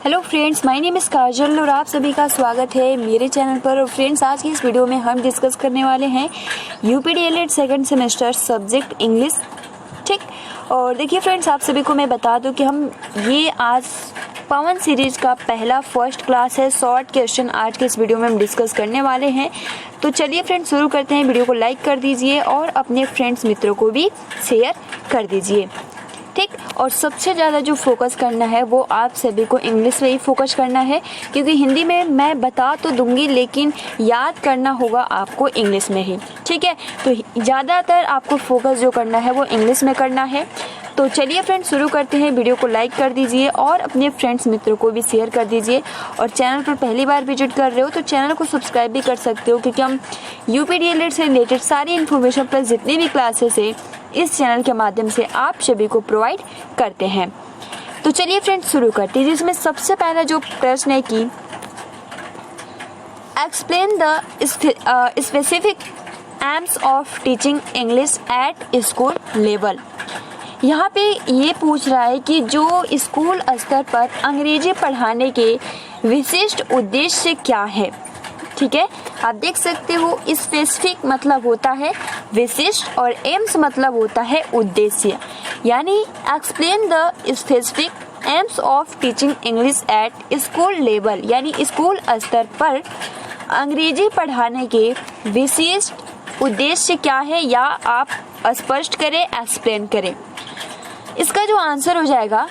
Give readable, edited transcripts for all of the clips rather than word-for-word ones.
Hello friends, my name is Kajal और आप सभी का स्वागत है मेरे चैनल पर। और फ्रेंड्स, आज की इस वीडियो में हम डिस्कस करने वाले हैं यूपीडीएलएड सेकंड सेमेस्टर सब्जेक्ट इंग्लिश। ठीक, और देखिए फ्रेंड्स, आप सभी को मैं बता दूं कि हम ये आज पवन सीरीज का पहला फर्स्ट क्लास है। शॉर्ट क्वेश्चन आज के इस वीडियो में हम डिस्कस करने वाले हैं। तो चलिए फ्रेंड्स, शुरू करते हैं। वीडियो को लाइक कर दीजिए और अपने फ्रेंड्स मित्रों को भी शेयर कर दीजिए। ठीक, और सबसे ज़्यादा जो फोकस करना है वो आप सभी को इंग्लिश में ही फोकस करना है, क्योंकि हिंदी में मैं बता तो दूंगी लेकिन याद करना होगा आपको इंग्लिश में ही। ठीक है, तो ज़्यादातर आपको फोकस जो करना है वो इंग्लिश में करना है। तो चलिए फ्रेंड्स, शुरू करते हैं। वीडियो को लाइक कर दीजिए और अपने फ्रेंड्स मित्रों को भी शेयर कर दीजिए। और चैनल पर पहली बार विजिट कर रहे हो तो चैनल को सब्सक्राइब भी कर सकते हो, क्योंकि हम यूपीडीएलएड से रिलेटेड सारी इन्फॉर्मेशन पर जितनी भी क्लासेस है इस चैनल के माध्यम से आप सभी को प्रोवाइड करते हैं। तो चलिए फ्रेंड्स, शुरू करते हैं। जिसमें सबसे पहला जो प्रश्न है कि explain the specific aims of teaching English at school level. यहाँ पे ये पूछ रहा है कि जो स्कूल स्तर पर अंग्रेजी पढ़ाने के विशिष्ट उद्देश्य क्या है। ठीक है, आप देख सकते हो स्पेसिफिक मतलब होता है विशिष्ट और एम्स मतलब होता है उद्देश्य। यानी explain the specific aims of teaching English at school level, यानी स्कूल स्तर पर अंग्रेजी पढ़ाने के विशिष्ट उद्देश्य क्या है, या आप स्पष्ट करें, एक्सप्लेन करें। इसका जो आंसर हो जाएगा,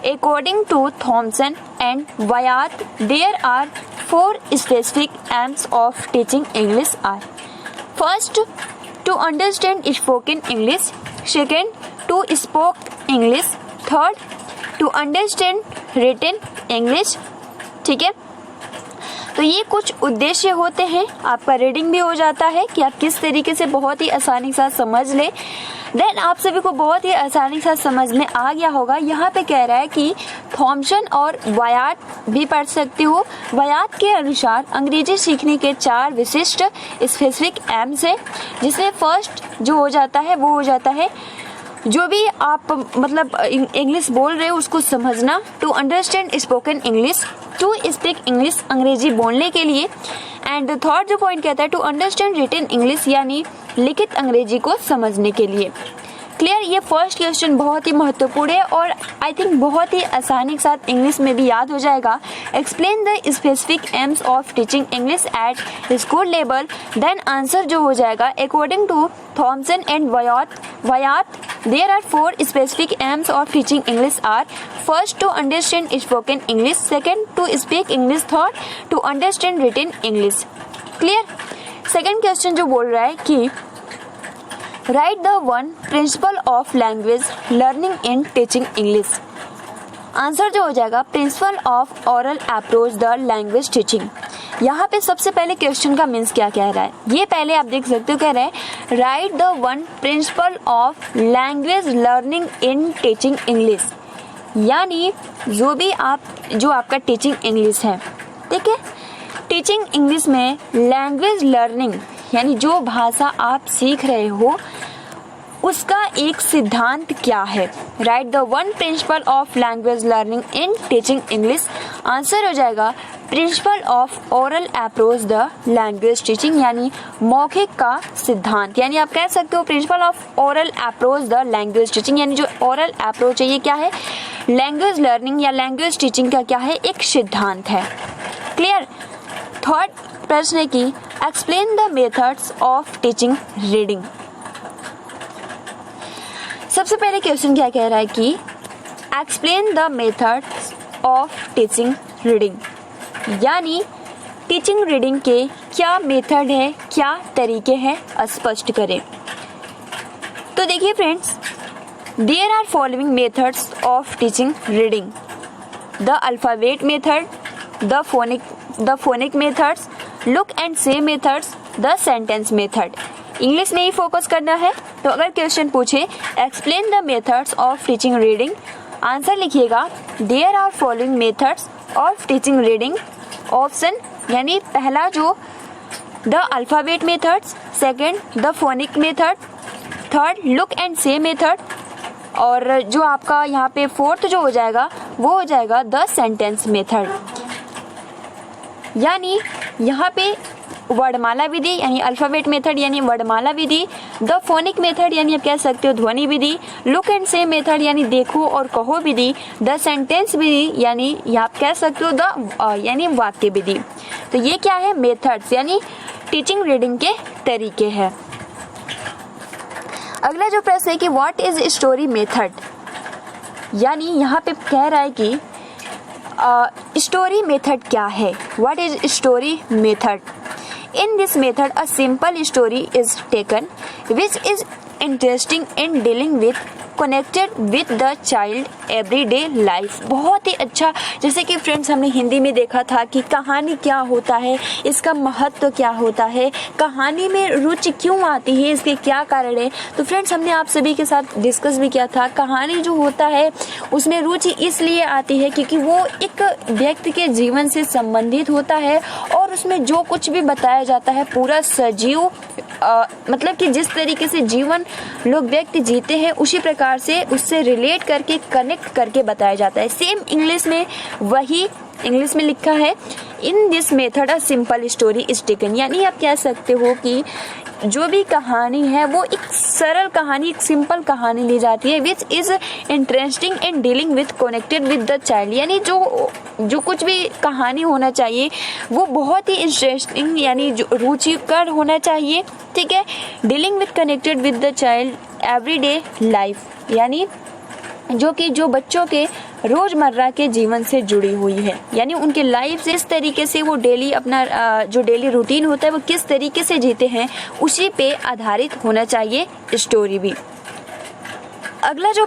according to Thomson and Wyatt there are 4 specific aims of teaching English are: first, to understand spoken English; second, to speak English; third, to understand written English। ठीक है, तो ये कुछ उद्देश्य होते हैं। आपका रीडिंग भी हो जाता है कि आप किस तरीके से बहुत ही आसानी से समझ लें। देन आप सभी को बहुत ही आसानी से समझ में आ गया होगा। यहाँ पे कह रहा है कि थॉमसन और व्याट भी पढ़ सकते हो। व्याट के अनुसार अंग्रेजी सीखने के 4 विशिष्ट स्पेसिफिक एम्स है, जिसमें फर्स्ट जो हो जाता है वो हो जाता है जो भी आप मतलब इंग्लिश बोल रहे हो उसको समझना, to understand spoken English, to speak English अंग्रेजी बोलने के लिए, एंड थर्ड जो पॉइंट कहता है टू अंडरस्टैंड रिटन इंग्लिश, यानी लिखित अंग्रेजी को समझने के लिए। क्लियर, ये फर्स्ट क्वेश्चन बहुत ही महत्वपूर्ण है और आई थिंक बहुत ही आसानी के साथ इंग्लिश में भी याद हो जाएगा। Explain the specific aims of teaching English at school level. Then answer जो हो जाएगा, according to Thomson and Wyatt there are 4 specific aims of teaching English are: first, to understand spoken English; second, to speak English; third, to understand written English। Clear? Second question जो बोल रहा है कि right the one principle of language learning in teaching English. Answer जो हो जाएगा, principle of oral approach the language teaching. यहाँ पे सबसे पहले क्वेश्चन का मीन्स क्या कह रहा है, ये पहले आप देख सकते हो। कह रहे हैं right the one principle of language learning in teaching English, यानी जो आपका टीचिंग इंग्लिश है। ठीक है, टीचिंग इंग्लिश में लैंग्वेज लर्निंग यानी जो भाषा आप सीख रहे हो उसका एक सिद्धांत क्या है। Right the one principle of language learning in teaching English. Answer हो जाएगा principle of oral approach the language teaching, यानी मौखिक का सिद्धांत। यानी आप कह सकते हो principle of oral approach the language teaching, यानी जो ओरल अप्रोच है ये क्या है, लैंग्वेज लर्निंग या लैंग्वेज टीचिंग का क्या है, एक सिद्धांत है। क्लियर। थर्ड प्रश्न है कि explain the methods of teaching reading. सबसे पहले क्वेश्चन क्या कह रहा है कि explain the methods of teaching reading, यानी टीचिंग रीडिंग के क्या मेथड है, क्या तरीके हैं, स्पष्ट करें। तो देखिए friends, there are following methods of teaching reading: the alphabet method, the phonic methods, look and say methods, the sentence method. English में ही फोकस करना है। तो अगर क्वेश्चन पूछे explain the methods of teaching reading, answer लिखिएगा there are following methods of teaching reading. Option यानी पहला जो the alphabet methods, second the phonic method, third look and say method, और जो आपका यहाँ पे फोर्थ जो हो जाएगा वो हो जाएगा द सेंटेंस मेथड। यानी यहाँ पे वर्णमाला विधि यानी अल्फाबेट मेथड यानी वर्णमाला विधि, द फोनिक मेथड यानी आप कह सकते हो ध्वनि विधि, लुक एंड से मेथड यानी देखो और कहो विधि, द सेंटेंस विधि यानी आप कह सकते हो द यानी वाक्य विधि। तो ये क्या है, मेथड्स यानी टीचिंग रीडिंग के तरीके हैं। अगला जो प्रश्न है कि व्हाट इज स्टोरी मेथड, यानी यहाँ पे कह रहा है कि स्टोरी मेथड क्या है, what is story method. In this method, a simple story is taken, which is interesting in dealing with connected with the child everyday life। बहुत ही अच्छा, जैसे कि फ्रेंड्स हमने हिंदी में देखा था कि कहानी क्या होता है, इसका महत्व क्या होता है, कहानी में रुचि क्यों आती है, इसके क्या कारण है। तो फ्रेंड्स हमने आप सभी के साथ डिस्कस भी किया था, कहानी जो होता है उसमें रुचि इसलिए आती है क्योंकि वो एक व्यक्ति के जीवन से संबंधित होता है और उसमें जो कुछ भी बताया जाता है पूरा सजीव मतलब कि जिस तरीके से जीवन लोग व्यक्ति जीते हैं उसी प्रकार से उससे रिलेट करके कनेक्ट करके बताया जाता है। सेम इंग्लिश में वही इंग्लिश में लिखा है, इन this method a simple story is taken. यानी आप कह सकते हो कि जो भी कहानी है वो एक सरल कहानी, एक सिंपल कहानी ली जाती है, which is interesting in dealing with connected with the child. यानी जो कुछ भी कहानी होना चाहिए वो बहुत ही इंटरेस्टिंग यानी रुचिकर होना चाहिए, ठीक है। Dealing with connected with the child everyday life, यानी जो बच्चों के रोजमर्रा के जीवन से जुड़ी हुई है, यानी उनके लाइफ से इस तरीके से वो डेली अपना जो डेली रूटीन होता है वो किस तरीके से जीते हैं उसी पे आधारित होना चाहिए स्टोरी भी। अगला जो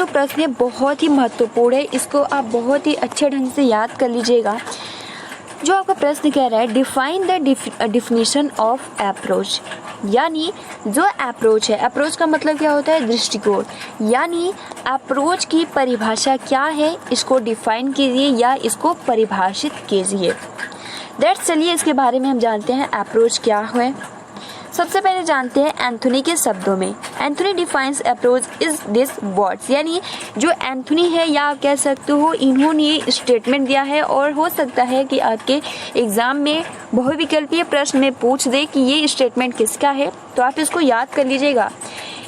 प्रश्न है बहुत ही महत्वपूर्ण है, इसको आप बहुत ही अच्छे ढंग से याद कर लीजिएगा। जो आपका प्रश्न कह रहा है define the definition of approach, यानी जो अप्रोच है, अप्रोच का मतलब क्या होता है, दृष्टिकोण। यानी अप्रोच की परिभाषा क्या है, इसको डिफाइन कीजिए या इसको परिभाषित कीजिए। चलिए इसके बारे में हम जानते हैं अप्रोच क्या है। सबसे पहले जानते हैं एंथोनी के शब्दों में। Anthony defines approach is this words, यानी जो एंथोनी है या आप कह सकते हो इन्होंने ये स्टेटमेंट दिया है और हो सकता है कि आपके एग्जाम में बहुविकल्पीय प्रश्न में पूछ दे कि ये स्टेटमेंट किसका है, तो आप इसको याद कर लीजिएगा।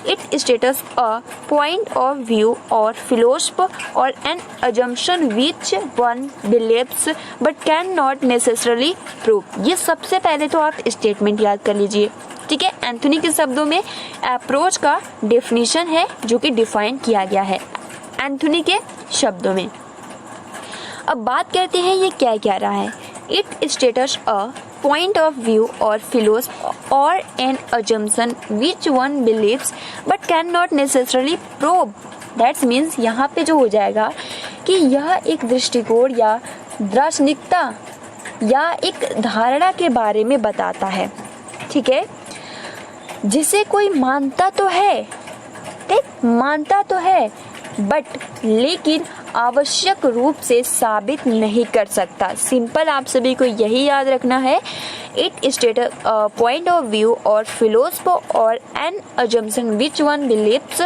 It states a point of view or philosophy or an assumption which one believes but cannot necessarily prove। ये सबसे पहले तो आप स्टेटमेंट याद कर लीजिए, ठीक है। एंथोनी के शब्दों में अप्रोच का डेफिनेशन है जो कि डिफाइन किया गया है एंथोनी के शब्दों में। अब बात करते हैं ये क्या कह रहा है। It states a point of view or philosophy or an assumption which one believes but cannot necessarily prove। That means यहाँ पे जो हो जाएगा कि यह एक दृष्टिकोण या दार्शनिकता या एक धारणा के बारे में बताता है, ठीक है, जिसे कोई मानता तो है, ठीक, मानता तो है बट लेकिन आवश्यक रूप से साबित नहीं कर सकता। सिंपल आप सभी को यही याद रखना है। It states a point of view और फिलोसफी और N assumption which one beliefs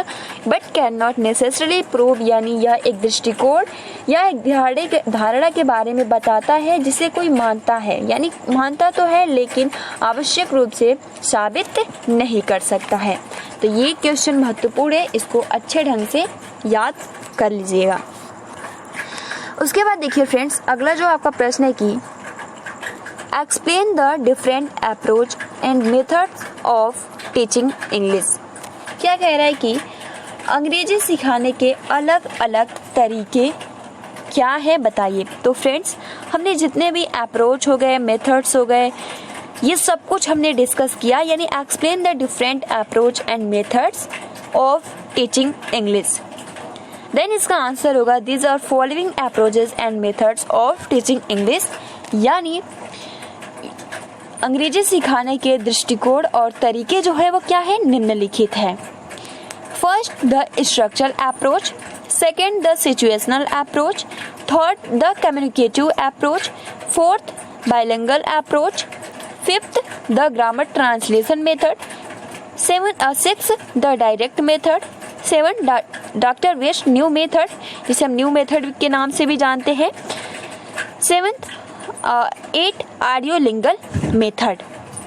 but can not necessarily prove, यानी यह एक दृष्टिकोण या एक धारणा के बारे में बताता है जिसे कोई मानता है, यानी मानता तो है लेकिन आवश्यक रूप से साबित नहीं कर सकता है। तो ये क्वेश्चन महत्वपूर्ण है, इसको अच्छे ढंग से याद कर लीजिएगा। उसके बाद देखिए फ्रेंड्स, अगला जो आपका प्रश्न है कि explain the different approach and methods of teaching English. क्या कह रहा है कि अंग्रेजी सिखाने के अलग अलग तरीके क्या है बताइए। तो फ्रेंड्स हमने जितने भी अप्रोच हो गए, मेथड्स हो गए, ये सब कुछ हमने डिस्कस किया, यानी explain the different approach and methods of teaching English. Then इसका आंसर होगा these are following approaches and methods of teaching English, यानी अंग्रेजी सिखाने के दृष्टिकोण और तरीके जो है वो क्या है, निम्नलिखित है। First the structural approach, second the situational approach, third the communicative approach, fourth bilingual approach, fifth the grammar translation method, six the direct method, 7 doctor West new method, जिसे हम न्यू मेथड के नाम से भी जानते हैं। 7 8 ऑडियोलिंगुअल मेथड।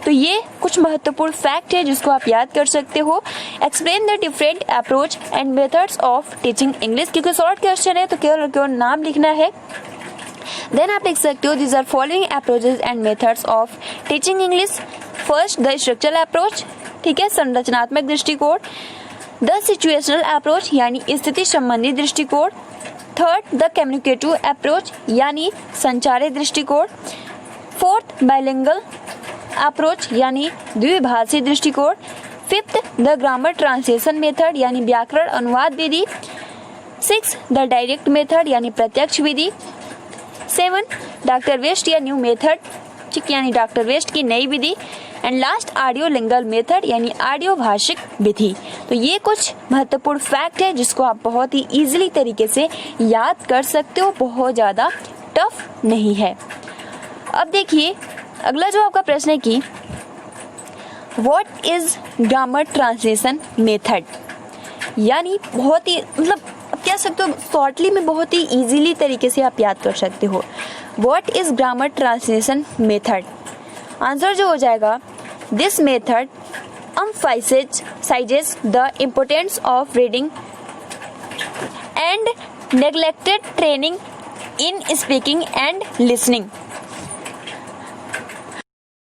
तो ये कुछ महत्वपूर्ण फैक्ट है जिसको आप याद कर सकते हो। Explain the different approach and methods of teaching English, क्योंकि शॉर्ट क्वेश्चन है तो केवल नाम लिखना है। देन आप लिख सकते हो this are following approaches and methods of teaching English. First the structural approach, ठीक है, संरचनात्मक दृष्टिकोण। द सिचुएशनल अप्रोच यानी स्थिति संबंधी दृष्टिकोण। थर्ड द कम्युनिकेटिव अप्रोच यानी संचारित दृष्टिकोण। फोर्थ बाइलिंगुअल अप्रोच यानी द्विभाषी दृष्टिकोण। Fifth the grammar translation method यानी व्याकरण अनुवाद विधि। 6 द डायरेक्ट मेथड यानी प्रत्यक्ष विधि। 7 डॉक्टर वेस्ट या न्यू मेथड, ठीक, यानी डॉक्टर वेस्ट की नई विधि। एंड लास्ट ऑडियोलिंगुअल मेथड यानी ऑडियो भाषिक विधि। तो ये कुछ महत्वपूर्ण फैक्ट है जिसको आप बहुत ही इजीली तरीके से याद कर सकते हो, बहुत ज़्यादा टफ नहीं है। अब देखिए अगला जो आपका प्रश्न है कि what is grammar translation method, यानी बहुत ही मतलब आप कह सकते हो शॉर्टली में बहुत ही इजीली तरीके से आप याद कर सकते हो। What is grammar translation method? Answer जो हो जाएगा this method emphasizes the importance of reading and neglected training in speaking and listening।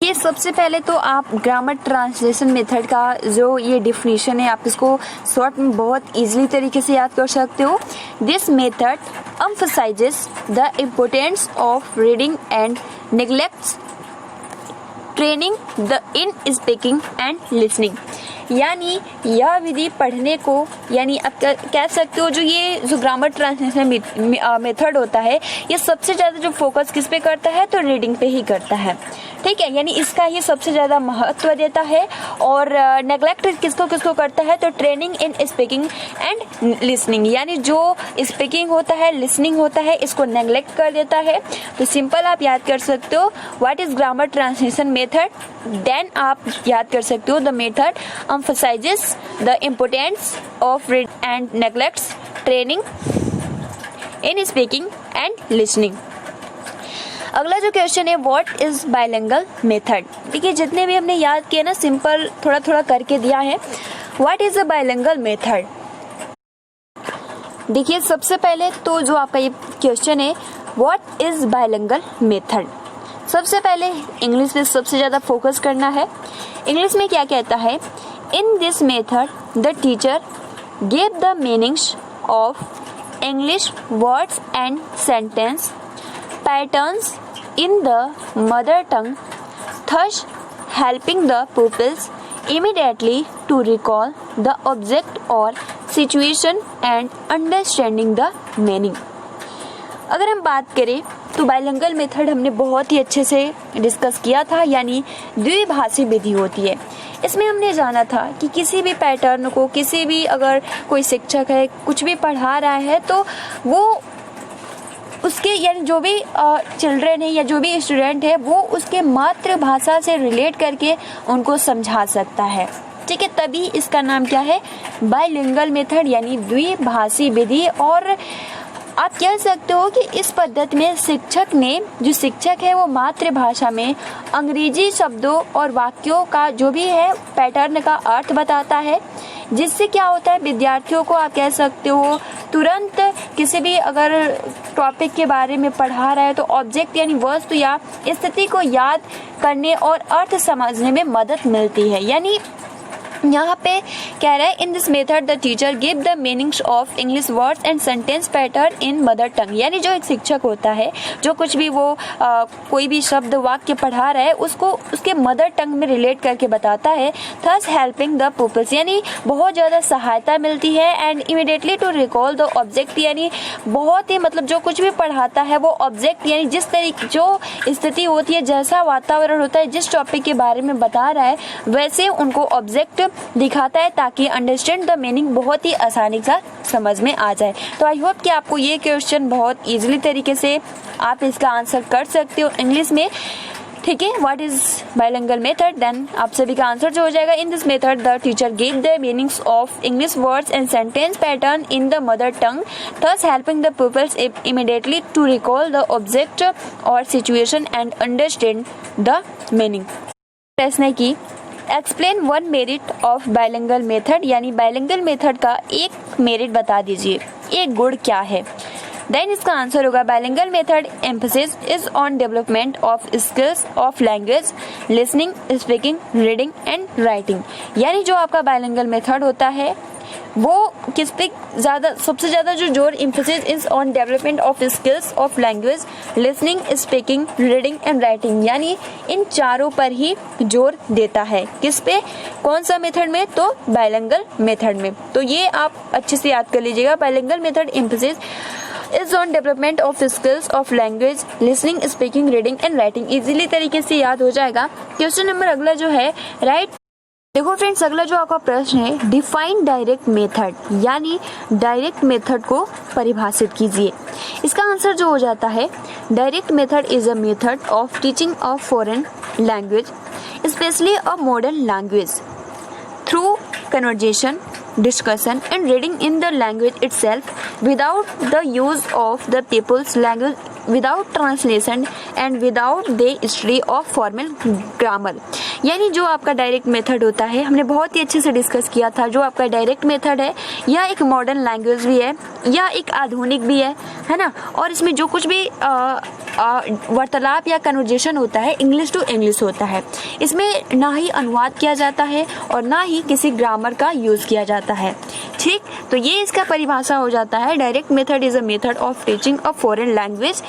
ये सबसे पहले तो आप ग्रामर ट्रांसलेशन मेथड का जो ये डिफिनीशन है आप इसको शॉर्ट में बहुत इजीली तरीके से याद कर सकते हो। This method emphasizes the importance of reading and neglects training in speaking and listening, यानी यह विधि पढ़ने को, यानी आप कह सकते हो जो ग्रामर ट्रांसलेशन मेथड होता है ये सबसे ज़्यादा जो फोकस किस पे करता है तो रीडिंग पे ही करता है, ठीक है, यानी इसका ही सबसे ज़्यादा महत्व देता है। और नेग्लेक्ट किसको करता है तो training in speaking and listening, यानी जो स्पीकिंग होता है लिसनिंग होता है इसको नेग्लेक्ट कर देता है। तो सिंपल आप याद कर सकते हो what is grammar translation method, then आप याद कर सकते हो the method emphasizes the importance of reading and neglects training in speaking and listening। अगला जो क्वेश्चन है व्हाट इज बाइलिंगुअल मेथड। देखिए जितने भी हमने याद किए ना सिंपल थोड़ा थोड़ा करके दिया है। What is a bilingual method? देखिए सबसे पहले तो जो आपका ये क्वेश्चन है व्हाट इज बाइलिंगुअल मेथड, सबसे पहले इंग्लिश में सबसे ज़्यादा फोकस करना है। इंग्लिश में क्या कहता है, इन this method the teacher give the meanings of English words and sentence patterns in the mother tongue, thus helping the pupils immediately to recall the object or situation and understanding the meaning। अगर हम बात करें तो bilingual method हमने बहुत ही अच्छे से discuss किया था, यानी द्विभाषी विधि होती है। इसमें हमने जाना था कि किसी भी पैटर्न को, किसी भी अगर कोई शिक्षक है कुछ भी पढ़ा रहा है तो वो उसके यानी जो भी चिल्ड्रन है या जो भी स्टूडेंट है वो उसके मातृभाषा से रिलेट करके उनको समझा सकता है, ठीक है, तभी इसका नाम क्या है बाइलिंगुअल मेथड यानी द्विभाषी विधि। और आप कह सकते हो कि इस पद्धति में शिक्षक है वो मातृभाषा में अंग्रेजी शब्दों और वाक्यों का जो भी है पैटर्न का अर्थ बताता है, जिससे क्या होता है विद्यार्थियों को आप कह सकते हो तुरंत किसी भी अगर टॉपिक के बारे में पढ़ा रहा है तो ऑब्जेक्ट यानी वस्तु या स्थिति को याद करने और अर्थ समझने में मदद मिलती है। यानी यहाँ पे कह रहा है इन this method the teacher give the meanings of English words and sentence pattern in mother tongue, यानी जो एक शिक्षक होता है जो कुछ भी वो कोई भी शब्द वाक्य पढ़ा रहा है उसको उसके मदर टंग में रिलेट करके बताता है। थस हेल्पिंग द पीपल्स, यानी बहुत ज़्यादा सहायता मिलती है। And immediately to recall the object, यानी बहुत ही मतलब जो कुछ भी पढ़ाता है वो ऑब्जेक्ट यानी जिस तरीके जो स्थिति होती है, जैसा वातावरण होता है, जिस टॉपिक के बारे में बता रहा है वैसे उनको ऑब्जेक्ट दिखाता है ताकि अंडरस्टैंड द मीनिंग बहुत ही आसानी से समझ में आ जाए। तो आई होप कि आपको ये क्वेश्चन बहुत इजीली तरीके से आप इसका आंसर कर सकते हो इंग्लिश में। ठीक है, what is bilingual method? Then आप सभी का आंसर जो हो जाएगा, in this method the teacher give the meanings of English words and sentence pattern in the mother tongue, thus helping the pupils immediately to recall the object or situation and understand the meaning. प्रश्न है कि explain one merit of bilingual method, यानी bilingual method का एक merit बता दीजिए, एक गुण क्या है? देन इसका आंसर होगा bilingual method emphasis is on development of skills of language, listening, speaking, reading and writing. यानी जो आपका बाइलिंगुअल मेथड होता है वो किस पे ज़्यादा, सबसे ज़्यादा जो जोर emphasis is on development of skills of language, listening, speaking, reading and writing, यानी इन चारों पर ही जोर देता है। किस पे? कौन सा मेथड में? तो बाइलिंगुअल मेथड में। तो ये आप अच्छे से याद कर लीजिएगा, bilingual method emphasis is on development of skills of language, listening, speaking, reading and writing. Easily तरीके से याद हो जाएगा। क्वेश्चन नंबर अगला जो है राइट, देखो फ्रेंड्स, अगला जो आपका प्रश्न है डिफाइन डायरेक्ट मेथड, यानी डायरेक्ट मेथड को परिभाषित कीजिए। इसका आंसर जो हो जाता है, direct method is a method of teaching of foreign language specially a modern language through conversation, discussion and reading in the language itself without the use of the people's language, without translation and without the study of formal grammar। यानी जो आपका direct method होता है, हमने बहुत ही अच्छे से discuss किया था, जो आपका डायरेक्ट मेथड है यह एक मॉडर्न लैंग्वेज भी है या एक आधुनिक भी है ना, और इसमें जो कुछ भी वार्तालाप या कन्वर्जेशन होता है इंग्लिश टू इंग्लिश होता है। इसमें ना ही अनुवाद किया जाता है और ना ही किसी ग्रामर का यूज़ किया जाता है। ठीक, तो ये इसका परिभाषा हो जाता है, direct method is a method of teaching a foreign language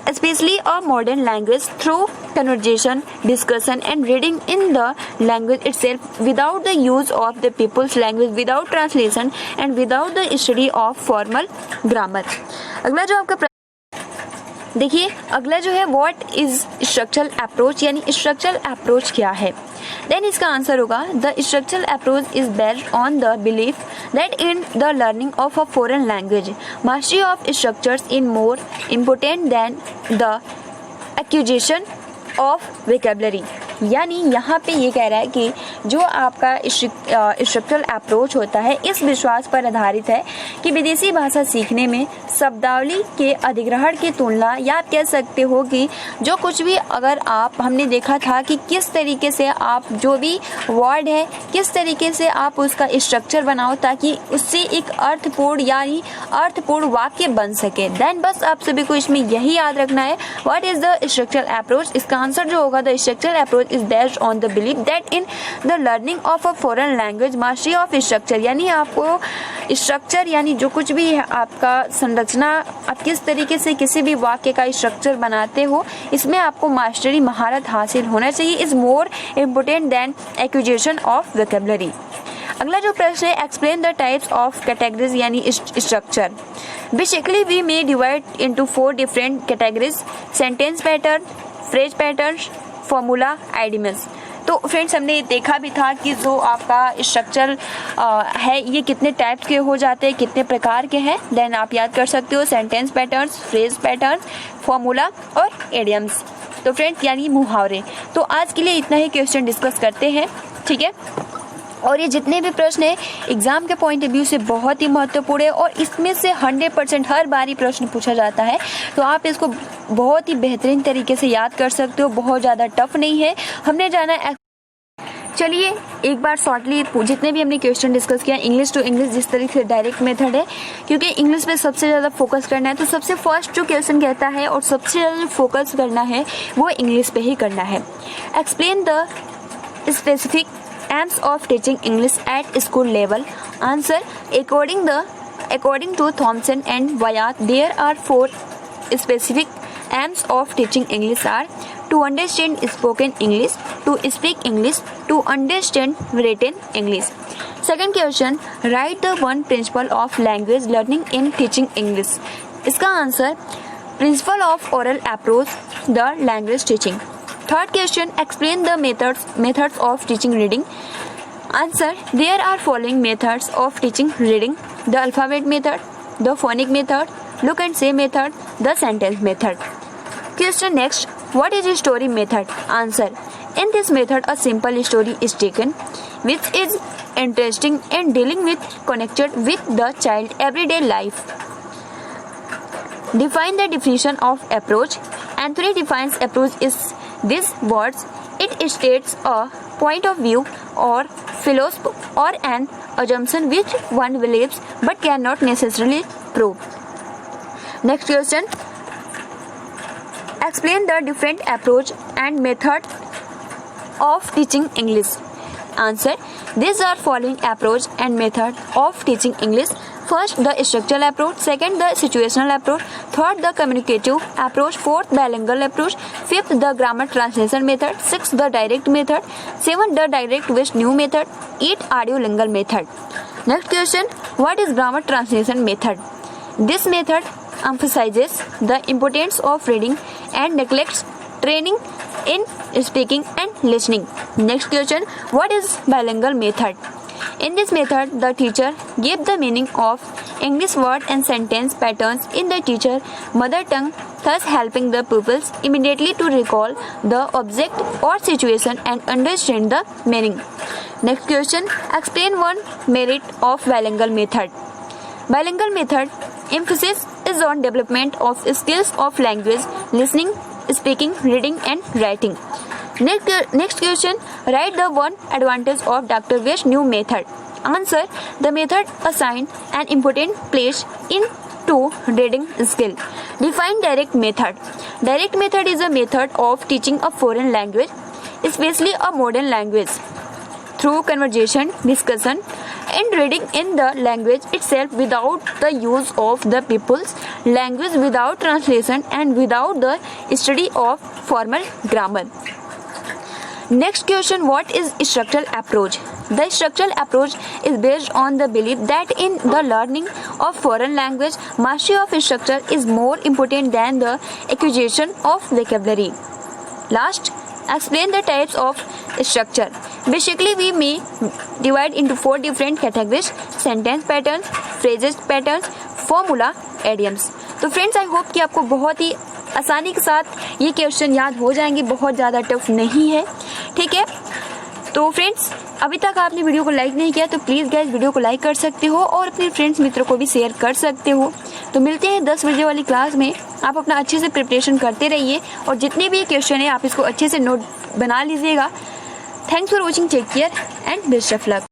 specially a modern language through conversation, discussion and reading in the language itself without the use of the people's language, without translation and without the study of formal grammar। अगला जो आपका देखिए, अगला जो है what is structural approach, यानी structural approach क्या है? देन इसका आंसर होगा the structural approach is based on the belief that in the learning of a foreign language mastery of structures in more important then the acquisition of vocabulary. यानी यहाँ पे ये कह रहा है कि जो आपका स्ट्रक्चरल अप्रोच होता है इस विश्वास पर आधारित है कि विदेशी भाषा सीखने में शब्दावली के अधिग्रहण की तुलना, या आप कह सकते हो कि जो कुछ भी अगर हमने देखा था कि किस तरीके से आप जो भी वर्ड है किस तरीके से आप उसका स्ट्रक्चर बनाओ ताकि उससे एक अर्थपूर्ण यानी अर्थपूर्ण वाक्य बन सके। देन बस आप सभी को इसमें यही याद रखना है what is the structural approach. इसका आंसर जो होगा the structural approach is based on the belief that in the learning of a foreign language mastery of structure, यानी आपको स्ट्रक्चर यानी जो कुछ भी है आपका संरचना, आप किस तरीके से किसी भी वाक्य का स्ट्रक्चर बनाते हो इसमें आपको मास्टरी महारत हासिल होना चाहिए, is more important than acquisition of vocabulary. अगला जो प्रश्न है explain the types of categories यानी structure. Basically we may divide into 4 different categories, sentence pattern, phrase pattern, formula, idioms. तो फ्रेंड्स हमने देखा भी था कि जो आपका स्ट्रक्चर है ये कितने टाइप्स के हो जाते हैं, कितने प्रकार के हैं। देन आप याद कर सकते हो sentence patterns, phrase pattern, formula और इडियम्स। तो फ्रेंड्स यानी मुहावरे। तो आज के लिए इतना ही क्वेश्चन डिस्कस करते हैं, ठीक है। और ये जितने भी प्रश्न है एग्जाम के पॉइंट ऑफ व्यू से बहुत ही महत्वपूर्ण है और इसमें से 100% हर बार प्रश्न पूछा जाता है, तो आप इसको बहुत ही बेहतरीन तरीके से याद कर सकते हो, बहुत ज़्यादा टफ नहीं है। हमने जाना है, चलिए एक बार शॉर्टली जितने भी हमने क्वेश्चन डिस्कस किया इंग्लिश टू इंग्लिश जिस तरीके से डायरेक्ट मेथड है, क्योंकि इंग्लिश पे सबसे ज़्यादा फोकस करना है, तो सबसे फर्स्ट जो क्वेश्चन कहता है और सबसे ज़्यादा फोकस करना है वो इंग्लिश पे ही करना है। Explain the specific aims of teaching English at school level. Answer, according to Thompson and Wyatt, there are 4 specific aims of teaching English are to understand spoken English, to speak English, to understand written English. Second question, write the one principle of language learning in teaching English. इसका answer principle of oral approach, the language teaching. Third question, explain the methods of teaching reading. Answer, there are following methods of teaching reading: the alphabet method, the phonic method, look and say method, the sentence method. Question next, What is story method? Answer. In this method, a simple story is taken, which is interesting and dealing with connected with the child everyday life. Define the definition of approach. Anthony defines approach is these words. It states a point of view or philosophy or an assumption which one believes but cannot necessarily prove. Next question. Explain the different approach and method of teaching English. Answer. These are following approach and method of teaching English. First, the structural approach. Second, the situational approach. Third, the communicative approach. Fourth, bilingual approach. Fifth, the grammar translation method. Sixth, the direct method. Seventh, the direct with new method. Eighth, audiolingual method. Next question. What is grammar translation method? This method emphasizes the importance of reading and neglects training in speaking and listening. Next question. What is bilingual method? In this method, the teacher gives the meaning of English word and sentence patterns in the teacher mother tongue, thus helping the pupils immediately to recall the object or situation and understand the meaning. Next question. Explain one merit of bilingual method. Bilingual method emphasis is on development of skills of language, listening, speaking, reading and writing. Next question. Write the one advantage of Dr. West's new method. Answer. The method assigned an important place to reading skill. Define direct method. Direct method is a method of teaching a foreign language, especially a modern language, through conversation, discussion and reading in the language itself without the use of the people's language, without translation and without the study of formal grammar. Next question. What is structural approach? The structural approach is based on the belief that in the learning of foreign language, mastery of structure is more important than the acquisition of vocabulary. Last, explain the types of structure. Basically, we may divide into 4 different categories: sentence patterns, phrases patterns, formula, idioms. तो friends, I hope कि आपको बहुत ही आसानी के साथ ये question याद हो जाएंगे, बहुत ज़्यादा टफ नहीं है. ठीक है, तो फ्रेंड्स, अभी तक आपने वीडियो को लाइक नहीं किया तो प्लीज़ गाइस वीडियो को लाइक कर सकते हो और अपने फ्रेंड्स मित्रों को भी शेयर कर सकते हो. तो मिलते हैं 10 बजे वाली क्लास में. आप अपना अच्छे से प्रिपरेशन करते रहिए और जितने भी क्वेश्चन है आप इसको अच्छे से नोट बना लीजिएगा. Thanks for watching. Take care and best of luck.